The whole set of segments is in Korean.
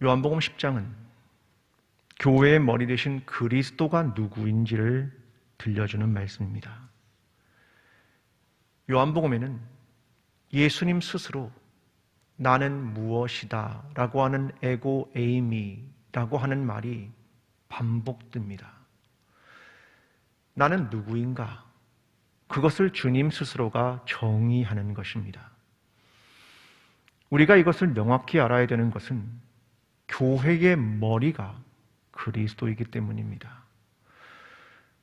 요한복음 10장은 교회의 머리 되신 그리스도가 누구인지를 들려주는 말씀입니다. 요한복음에는 예수님 스스로 나는 무엇이다 라고 하는 에고 에이미라고 하는 말이 반복됩니다. 나는 누구인가? 그것을 주님 스스로가 정의하는 것입니다. 우리가 이것을 명확히 알아야 되는 것은 교회의 머리가 그리스도이기 때문입니다.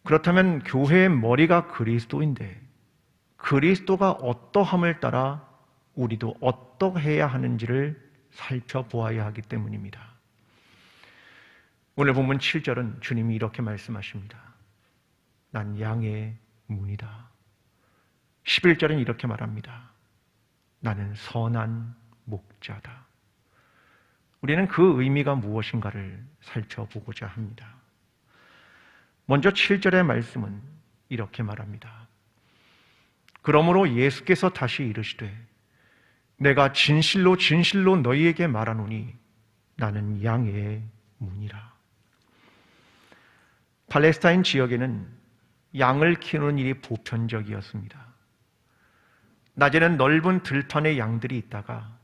그렇다면 교회의 머리가 그리스도인데 그리스도가 어떠함을 따라 우리도 어떠해야 하는지를 살펴보아야 하기 때문입니다. 오늘 본문 7절은 주님이 이렇게 말씀하십니다. 난 양의 문이다. 11절은 이렇게 말합니다. 나는 선한 목자다. 우리는 그 의미가 무엇인가를 살펴보고자 합니다. 먼저 7절의 말씀은 이렇게 말합니다. 그러므로 예수께서 다시 이르시되 내가 진실로 진실로 너희에게 말하노니 나는 양의 문이라. 팔레스타인 지역에는 양을 키우는 일이 보편적이었습니다. 낮에는 넓은 들판에 양들이 있다가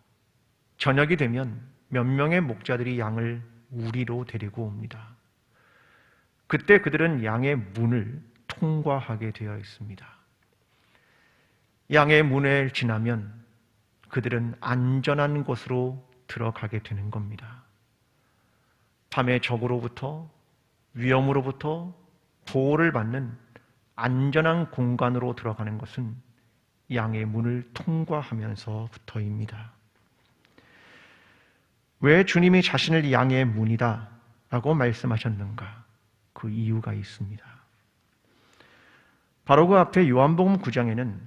저녁이 되면 몇 명의 목자들이 양을 우리로 데리고 옵니다. 그때 그들은 양의 문을 통과하게 되어 있습니다. 양의 문을 지나면 그들은 안전한 곳으로 들어가게 되는 겁니다. 밤에 적으로부터 위험으로부터 보호를 받는 안전한 공간으로 들어가는 것은 양의 문을 통과하면서부터입니다. 왜 주님이 자신을 양의 문이다 라고 말씀하셨는가? 그 이유가 있습니다. 바로 그 앞에 요한복음 9장에는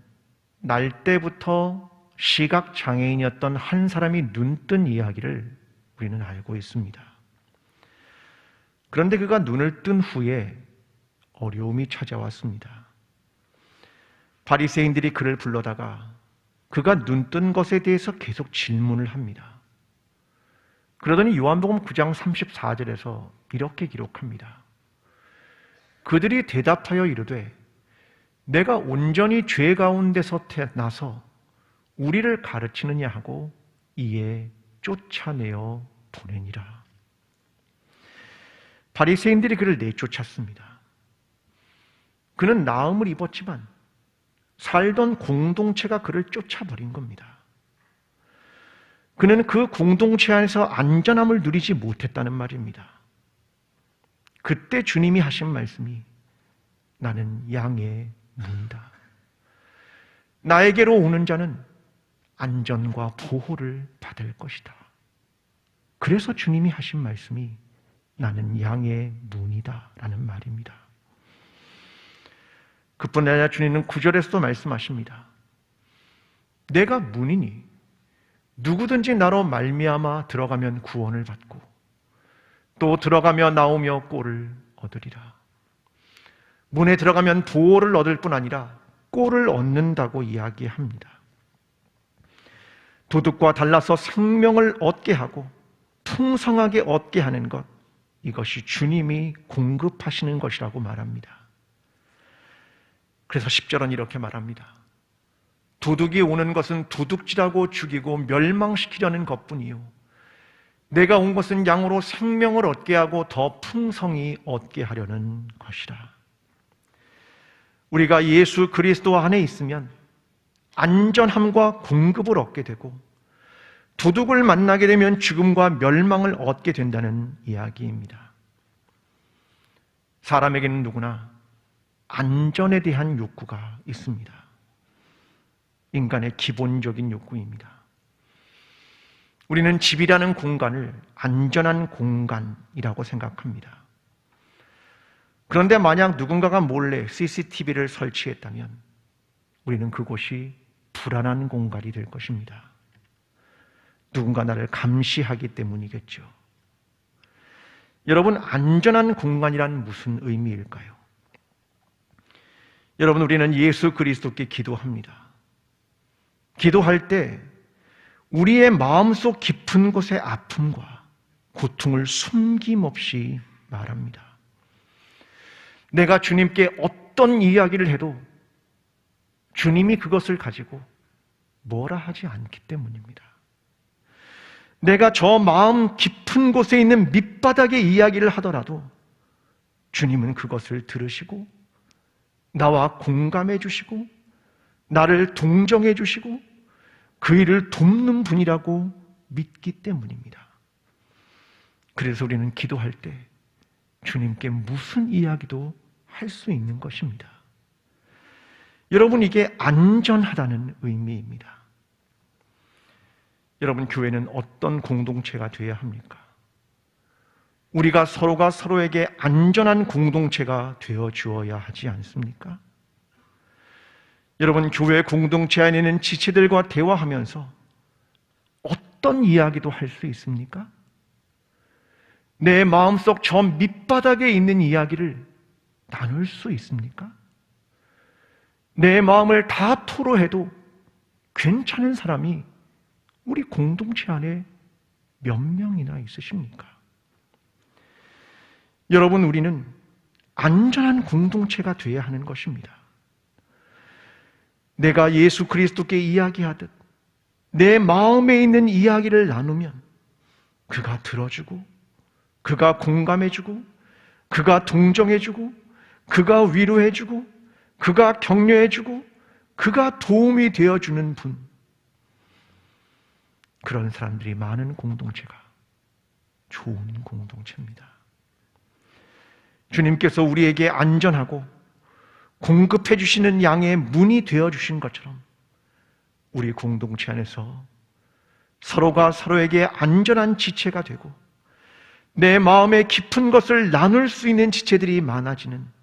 날 때부터 시각장애인이었던 한 사람이 눈뜬 이야기를 우리는 알고 있습니다. 그런데 그가 눈을 뜬 후에 어려움이 찾아왔습니다. 바리새인들이 그를 불러다가 그가 눈뜬 것에 대해서 계속 질문을 합니다. 그러더니 요한복음 9장 34절에서 이렇게 기록합니다. 그들이 대답하여 이르되 내가 온전히 죄 가운데서 태어나서 우리를 가르치느냐 하고 이에 쫓아내어 보내니라. 바리새인들이 그를 내쫓았습니다. 그는 나음을 입었지만 살던 공동체가 그를 쫓아버린 겁니다. 그는 그 공동체 안에서 안전함을 누리지 못했다는 말입니다. 그때 주님이 하신 말씀이 나는 양의 문이다. 나에게로 오는 자는 안전과 보호를 받을 것이다. 그래서 주님이 하신 말씀이 나는 양의 문이다 라는 말입니다. 그뿐 아니라 주님은 9절에서도 말씀하십니다. 내가 문이니 누구든지 나로 말미암아 들어가면 구원을 받고 또 들어가며 나오며 꼴을 얻으리라. 문에 들어가면 보호를 얻을 뿐 아니라 꼴을 얻는다고 이야기합니다. 도둑과 달라서 생명을 얻게 하고 풍성하게 얻게 하는 것, 이것이 주님이 공급하시는 것이라고 말합니다. 그래서 10절은 이렇게 말합니다. 도둑이 오는 것은 도둑질하고 죽이고 멸망시키려는 것뿐이요 내가 온 것은 양으로 생명을 얻게 하고 더 풍성히 얻게 하려는 것이라. 우리가 예수 그리스도 안에 있으면 안전함과 공급을 얻게 되고 도둑을 만나게 되면 죽음과 멸망을 얻게 된다는 이야기입니다. 사람에게는 누구나 안전에 대한 욕구가 있습니다. 인간의 기본적인 욕구입니다. 우리는 집이라는 공간을 안전한 공간이라고 생각합니다. 그런데 만약 누군가가 몰래 CCTV를 설치했다면 우리는 그곳이 불안한 공간이 될 것입니다. 누군가 나를 감시하기 때문이겠죠. 여러분, 안전한 공간이란 무슨 의미일까요? 여러분, 우리는 예수 그리스도께 기도합니다. 기도할 때 우리의 마음속 깊은 곳의 아픔과 고통을 숨김없이 말합니다. 내가 주님께 어떤 이야기를 해도 주님이 그것을 가지고 뭐라 하지 않기 때문입니다. 내가 저 마음 깊은 곳에 있는 밑바닥의 이야기를 하더라도 주님은 그것을 들으시고 나와 공감해 주시고 나를 동정해 주시고 그 일을 돕는 분이라고 믿기 때문입니다. 그래서 우리는 기도할 때 주님께 무슨 이야기도 할 수 있는 것입니다. 여러분, 이게 안전하다는 의미입니다. 여러분, 교회는 어떤 공동체가 되어야 합니까? 우리가 서로가 서로에게 안전한 공동체가 되어 주어야 하지 않습니까? 여러분, 교회 공동체 안에 있는 지체들과 대화하면서 어떤 이야기도 할 수 있습니까? 내 마음속 저 밑바닥에 있는 이야기를 나눌 수 있습니까? 내 마음을 다 토로해도 괜찮은 사람이 우리 공동체 안에 몇 명이나 있으십니까? 여러분, 우리는 안전한 공동체가 되어야 하는 것입니다. 내가 예수 그리스도께 이야기하듯 내 마음에 있는 이야기를 나누면 그가 들어주고 그가 공감해주고 그가 동정해주고 그가 위로해주고 그가 격려해주고 그가 도움이 되어주는 분, 그런 사람들이 많은 공동체가 좋은 공동체입니다. 주님께서 우리에게 안전하고 공급해 주시는 양의 문이 되어 주신 것처럼 우리 공동체 안에서 서로가 서로에게 안전한 지체가 되고 내 마음의 깊은 것을 나눌 수 있는 지체들이 많아지는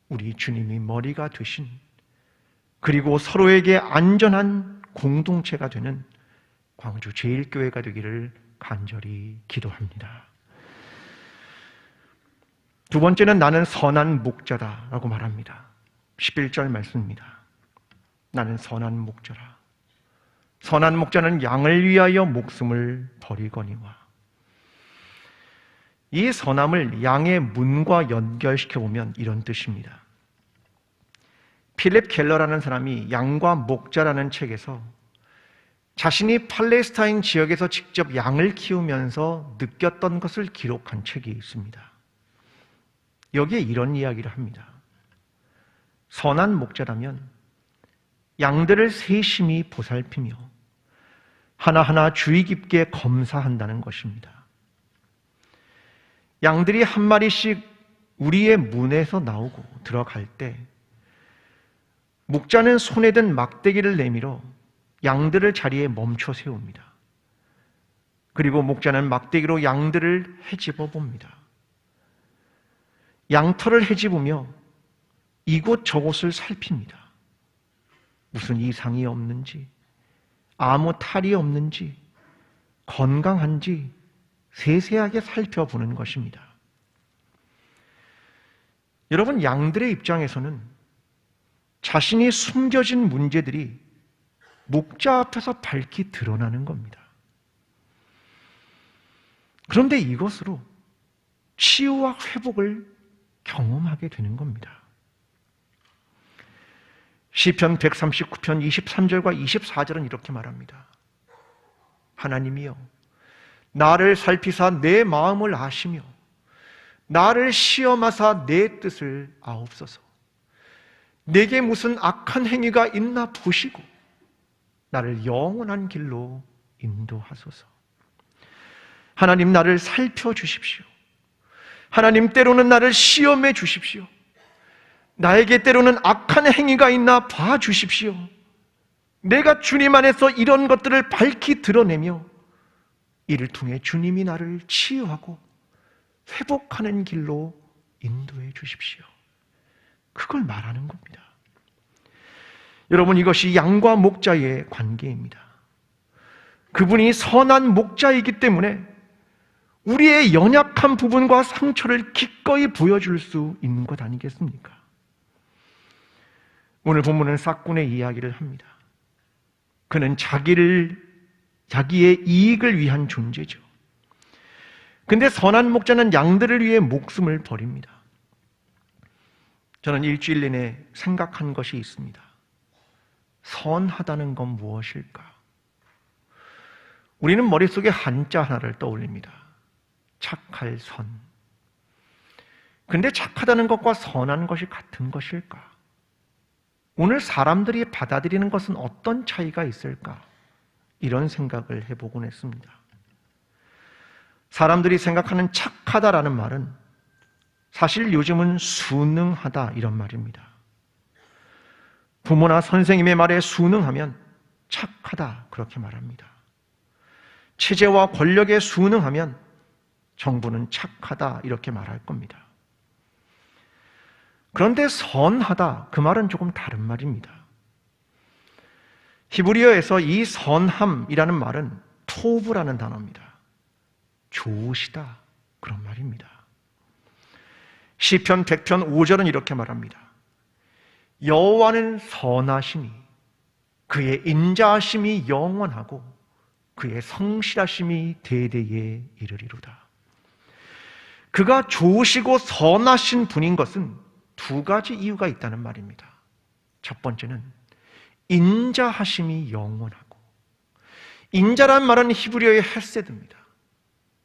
우리 주님이 머리가 되신, 그리고 서로에게 안전한 공동체가 되는 광주 제1교회가 되기를 간절히 기도합니다. 두 번째는 나는 선한 목자다라고 말합니다. 11절 말씀입니다. 나는 선한 목자라. 선한 목자는 양을 위하여 목숨을 버리거니와. 이 선함을 양의 문과 연결시켜보면 이런 뜻입니다. 필립 켈러라는 사람이 양과 목자라는 책에서 자신이 팔레스타인 지역에서 직접 양을 키우면서 느꼈던 것을 기록한 책이 있습니다. 여기에 이런 이야기를 합니다. 선한 목자라면 양들을 세심히 보살피며 하나하나 주의 깊게 검사한다는 것입니다. 양들이 한 마리씩 우리의 문에서 나오고 들어갈 때 목자는 손에 든 막대기를 내밀어 양들을 자리에 멈춰 세웁니다. 그리고 목자는 막대기로 양들을 헤집어 봅니다. 양털을 헤집으며 이곳 저곳을 살핍니다. 무슨 이상이 없는지, 아무 탈이 없는지, 건강한지 세세하게 살펴보는 것입니다. 여러분, 양들의 입장에서는 자신이 숨겨진 문제들이 목자 앞에서 밝히 드러나는 겁니다. 그런데 이것으로 치유와 회복을 경험하게 되는 겁니다. 시편 139편 23절과 24절은 이렇게 말합니다. 하나님이여, 나를 살피사 내 마음을 아시며 나를 시험하사 내 뜻을 아옵소서. 내게 무슨 악한 행위가 있나 보시고 나를 영원한 길로 인도하소서. 하나님, 나를 살펴주십시오. 하나님, 때로는 나를 시험해 주십시오. 나에게 때로는 악한 행위가 있나 봐주십시오. 내가 주님 안에서 이런 것들을 밝히 드러내며 이를 통해 주님이 나를 치유하고 회복하는 길로 인도해 주십시오. 그걸 말하는 겁니다. 여러분, 이것이 양과 목자의 관계입니다. 그분이 선한 목자이기 때문에 우리의 연약한 부분과 상처를 기꺼이 보여줄 수 있는 것 아니겠습니까? 오늘 본문은 싹군의 이야기를 합니다. 그는 자기의 이익을 위한 존재죠. 근데 선한 목자는 양들을 위해 목숨을 버립니다. 저는 일주일 내내 생각한 것이 있습니다. 선하다는 건 무엇일까? 우리는 머릿속에 한자 하나를 떠올립니다. 착할 선. 근데 착하다는 것과 선한 것이 같은 것일까? 오늘 사람들이 받아들이는 것은 어떤 차이가 있을까? 이런 생각을 해보곤 했습니다. 사람들이 생각하는 착하다라는 말은 사실 요즘은 순응하다 이런 말입니다. 부모나 선생님의 말에 순응하면 착하다 그렇게 말합니다. 체제와 권력에 순응하면 정부는 착하다 이렇게 말할 겁니다. 그런데 선하다 그 말은 조금 다른 말입니다. 히브리어에서 이 선함이라는 말은 토브라는 단어입니다. 좋으시다 그런 말입니다. 시편 100편 5절은 이렇게 말합니다. 여호와는 선하시니 그의 인자하심이 영원하고 그의 성실하심이 대대에 이르리로다. 그가 좋으시고 선하신 분인 것은 두 가지 이유가 있다는 말입니다. 첫 번째는 인자하심이 영원하고, 인자란 말은 히브리어의 헤세드입니다.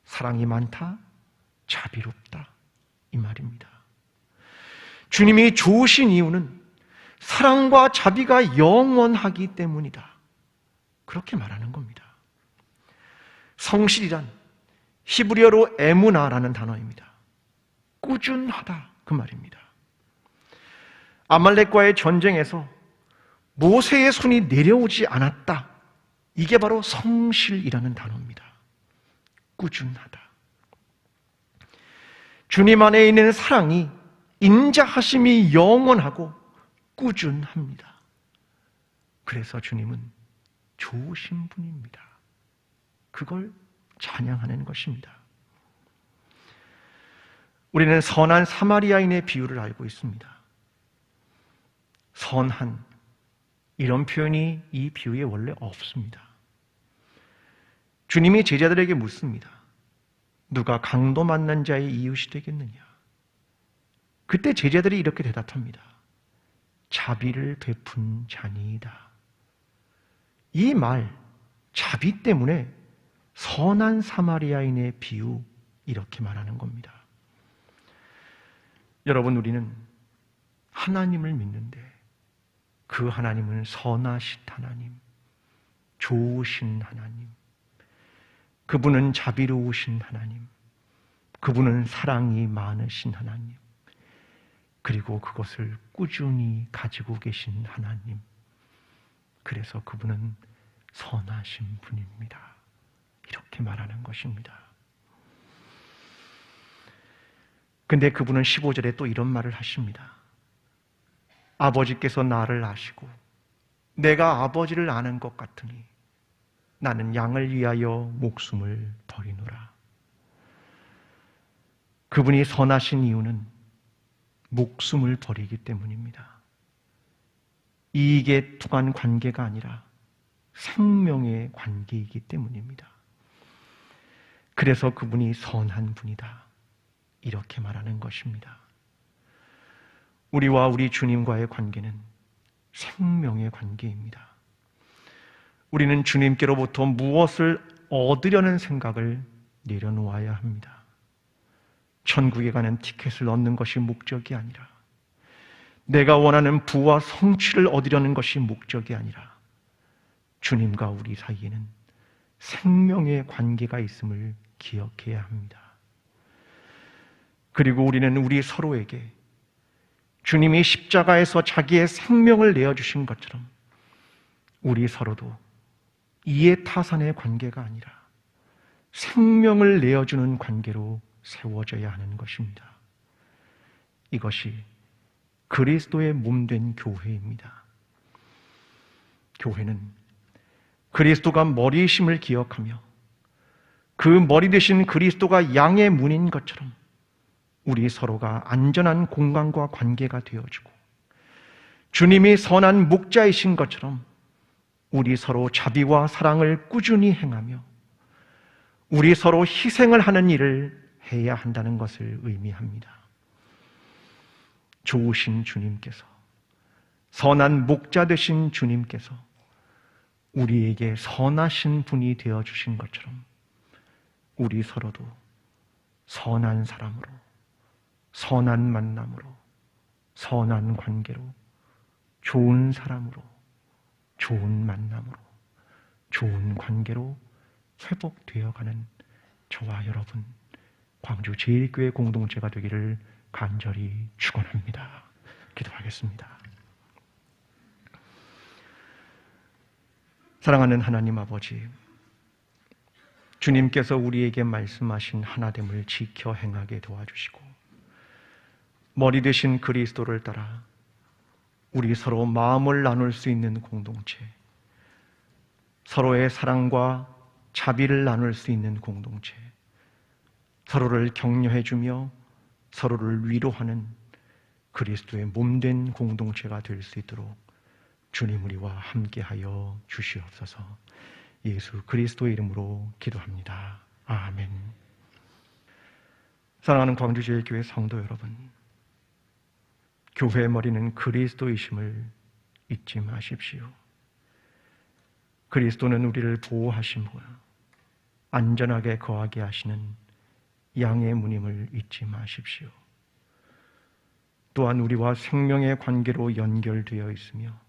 사랑이 많다, 자비롭다 이 말입니다. 주님이 좋으신 이유는 사랑과 자비가 영원하기 때문이다 그렇게 말하는 겁니다. 성실이란 히브리어로 에무나라는 단어입니다. 꾸준하다 그 말입니다. 아말렉과의 전쟁에서 모세의 손이 내려오지 않았다. 이게 바로 성실이라는 단어입니다. 꾸준하다. 주님 안에 있는 사랑이 인자하심이 영원하고 꾸준합니다. 그래서 주님은 좋으신 분입니다. 그걸 찬양하는 것입니다. 우리는 선한 사마리아인의 비유를 알고 있습니다. 선한 이런 표현이 이 비유에 원래 없습니다. 주님이 제자들에게 묻습니다. 누가 강도 만난 자의 이웃이 되겠느냐? 그때 제자들이 이렇게 대답합니다. 자비를 베푼 자니이다. 이 말, 자비 때문에 선한 사마리아인의 비유 이렇게 말하는 겁니다. 여러분, 우리는 하나님을 믿는데 그 하나님은 선하신 하나님, 좋으신 하나님, 그분은 자비로우신 하나님, 그분은 사랑이 많으신 하나님, 그리고 그것을 꾸준히 가지고 계신 하나님, 그래서 그분은 선하신 분입니다. 이렇게 말하는 것입니다. 근데 그분은 15절에 또 이런 말을 하십니다. 아버지께서 나를 아시고 내가 아버지를 아는 것 같으니 나는 양을 위하여 목숨을 버리노라. 그분이 선하신 이유는 목숨을 버리기 때문입니다. 이익에 통한 관계가 아니라 생명의 관계이기 때문입니다. 그래서 그분이 선한 분이다. 이렇게 말하는 것입니다. 우리와 우리 주님과의 관계는 생명의 관계입니다. 우리는 주님께로부터 무엇을 얻으려는 생각을 내려놓아야 합니다. 천국에 가는 티켓을 얻는 것이 목적이 아니라, 내가 원하는 부와 성취를 얻으려는 것이 목적이 아니라, 주님과 우리 사이에는 생명의 관계가 있음을 기억해야 합니다. 그리고 우리는 우리 서로에게 주님이 십자가에서 자기의 생명을 내어주신 것처럼 우리 서로도 이해타산의 관계가 아니라 생명을 내어주는 관계로 세워져야 하는 것입니다. 이것이 그리스도의 몸된 교회입니다. 교회는 그리스도가 머리이심을 기억하며 그 머리 되신 그리스도가 양의 문인 것처럼 우리 서로가 안전한 공간과 관계가 되어주고, 주님이 선한 목자이신 것처럼 우리 서로 자비와 사랑을 꾸준히 행하며 우리 서로 희생을 하는 일을 해야 한다는 것을 의미합니다. 좋으신 주님께서, 선한 목자 되신 주님께서 우리에게 선하신 분이 되어주신 것처럼 우리 서로도 선한 사람으로, 선한 만남으로, 선한 관계로, 좋은 사람으로, 좋은 만남으로, 좋은 관계로 회복되어가는 저와 여러분, 광주 제1교회 공동체가 되기를 간절히 축원합니다. 기도하겠습니다. 사랑하는 하나님 아버지, 주님께서 우리에게 말씀하신 하나됨을 지켜 행하게 도와주시고 머리 되신 그리스도를 따라 우리 서로 마음을 나눌 수 있는 공동체, 서로의 사랑과 자비를 나눌 수 있는 공동체, 서로를 격려해주며 서로를 위로하는 그리스도의 몸된 공동체가 될 수 있도록 주님 우리와 함께하여 주시옵소서. 예수 그리스도의 이름으로 기도합니다. 아멘. 사랑하는 광주제일교회 성도 여러분, 교회의 머리는 그리스도이심을 잊지 마십시오. 그리스도는 우리를 보호하심과 안전하게 거하게 하시는 양의 문임을 잊지 마십시오. 또한 우리와 생명의 관계로 연결되어 있으며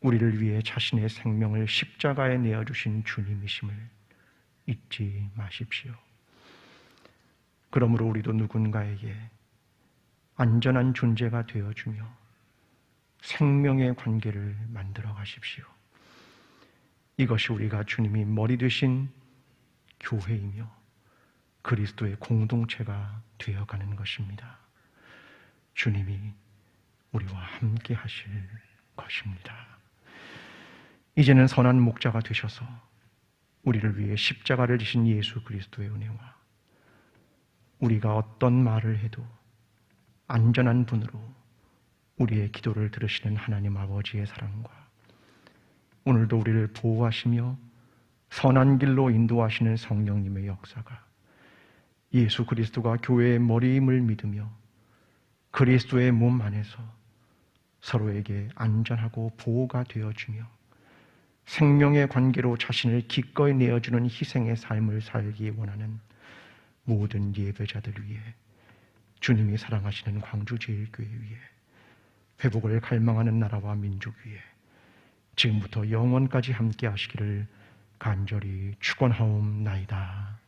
우리를 위해 자신의 생명을 십자가에 내어주신 주님이심을 잊지 마십시오. 그러므로 우리도 누군가에게 안전한 존재가 되어주며 생명의 관계를 만들어 가십시오. 이것이 우리가 주님이 머리 되신 교회이며 그리스도의 공동체가 되어가는 것입니다. 주님이 우리와 함께 하실 것입니다. 이제는 선한 목자가 되셔서 우리를 위해 십자가를 지신 예수 그리스도의 은혜와 우리가 어떤 말을 해도 안전한 분으로 우리의 기도를 들으시는 하나님 아버지의 사랑과 오늘도 우리를 보호하시며 선한 길로 인도하시는 성령님의 역사가 예수 그리스도가 교회의 머리임을 믿으며 그리스도의 몸 안에서 서로에게 안전하고 보호가 되어주며 생명의 관계로 자신을 기꺼이 내어주는 희생의 삶을 살기 원하는 모든 예배자들 위해 주님이 사랑하시는 광주제일교회 위에 회복을 갈망하는 나라와 민족 위에 지금부터 영원까지 함께 하시기를 간절히 축원하옵나이다.